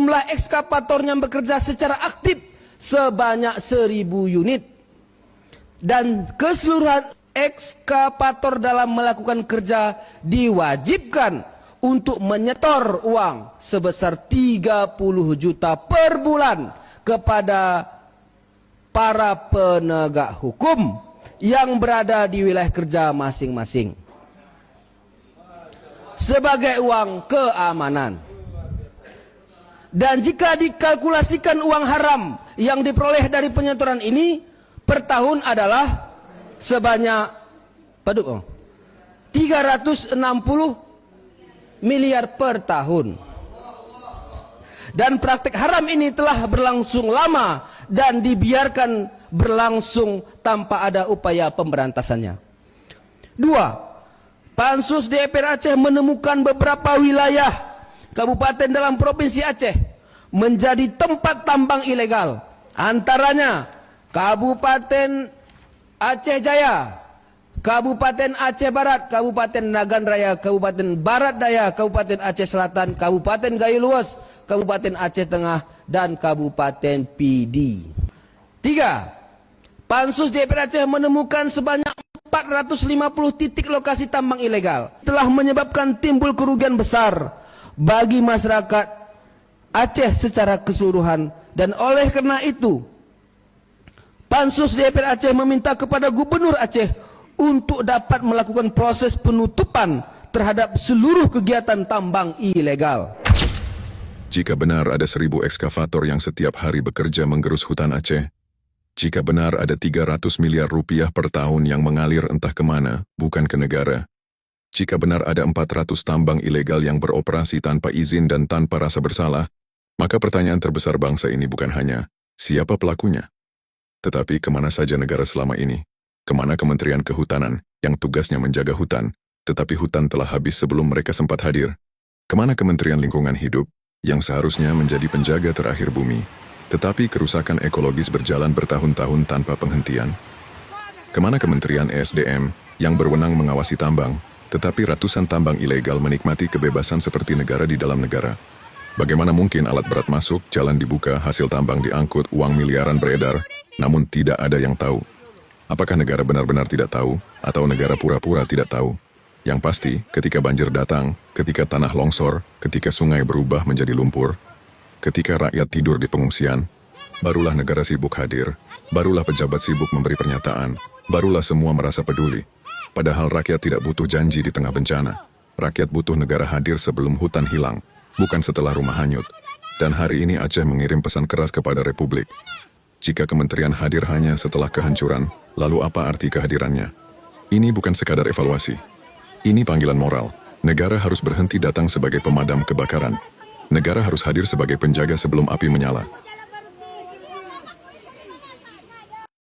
jumlah ekskavator yang bekerja secara aktif sebanyak 1.000 unit. Dan keseluruhan ekskavator dalam melakukan kerja diwajibkan untuk menyetor uang sebesar 30 juta per bulan kepada para penegak hukum yang berada di wilayah kerja masing-masing sebagai uang keamanan. Dan jika dikalkulasikan uang haram yang diperoleh dari penyetoran ini per tahun adalah sebanyak 360 miliar per tahun. Dan praktik haram ini telah berlangsung lama dan dibiarkan berlangsung tanpa ada upaya pemberantasannya. 2. Pansus DPR Aceh menemukan beberapa wilayah kabupaten dalam provinsi Aceh menjadi tempat tambang ilegal. Antaranya Kabupaten Aceh Jaya, Kabupaten Aceh Barat, Kabupaten Nagan Raya, Kabupaten Barat Daya, Kabupaten Aceh Selatan, Kabupaten Gayo Luas, Kabupaten Aceh Tengah, dan Kabupaten Pidi. 3. Pansus DPR Aceh menemukan sebanyak 450 titik lokasi tambang ilegal, telah menyebabkan timbul kerugian besar bagi masyarakat Aceh secara keseluruhan. Dan oleh karena itu, Pansus DPR Aceh meminta kepada Gubernur Aceh untuk dapat melakukan proses penutupan terhadap seluruh kegiatan tambang ilegal. Jika benar ada 1.000 ekskavator yang setiap hari bekerja menggerus hutan Aceh, jika benar ada 300 miliar rupiah per tahun yang mengalir entah kemana, bukan ke negara, jika benar ada 400 tambang ilegal yang beroperasi tanpa izin dan tanpa rasa bersalah, maka pertanyaan terbesar bangsa ini bukan hanya siapa pelakunya, tetapi kemana saja negara selama ini? Kemana Kementerian Kehutanan yang tugasnya menjaga hutan, tetapi hutan telah habis sebelum mereka sempat hadir? Kemana Kementerian Lingkungan Hidup yang seharusnya menjadi penjaga terakhir bumi, tetapi kerusakan ekologis berjalan bertahun-tahun tanpa penghentian? Kemana Kementerian ESDM yang berwenang mengawasi tambang, tetapi ratusan tambang ilegal menikmati kebebasan seperti negara di dalam negara? Bagaimana mungkin alat berat masuk, jalan dibuka, hasil tambang diangkut, uang miliaran beredar, namun tidak ada yang tahu? Apakah negara benar-benar tidak tahu, atau negara pura-pura tidak tahu? Yang pasti, ketika banjir datang, ketika tanah longsor, ketika sungai berubah menjadi lumpur, ketika rakyat tidur di pengungsian, barulah negara sibuk hadir, barulah pejabat sibuk memberi pernyataan, barulah semua merasa peduli. Padahal rakyat tidak butuh janji di tengah bencana. Rakyat butuh negara hadir sebelum hutan hilang, bukan setelah rumah hanyut. Dan hari ini Aceh mengirim pesan keras kepada Republik. Jika kementerian hadir hanya setelah kehancuran, lalu apa arti kehadirannya? Ini bukan sekadar evaluasi. Ini panggilan moral. Negara harus berhenti datang sebagai pemadam kebakaran. Negara harus hadir sebagai penjaga sebelum api menyala.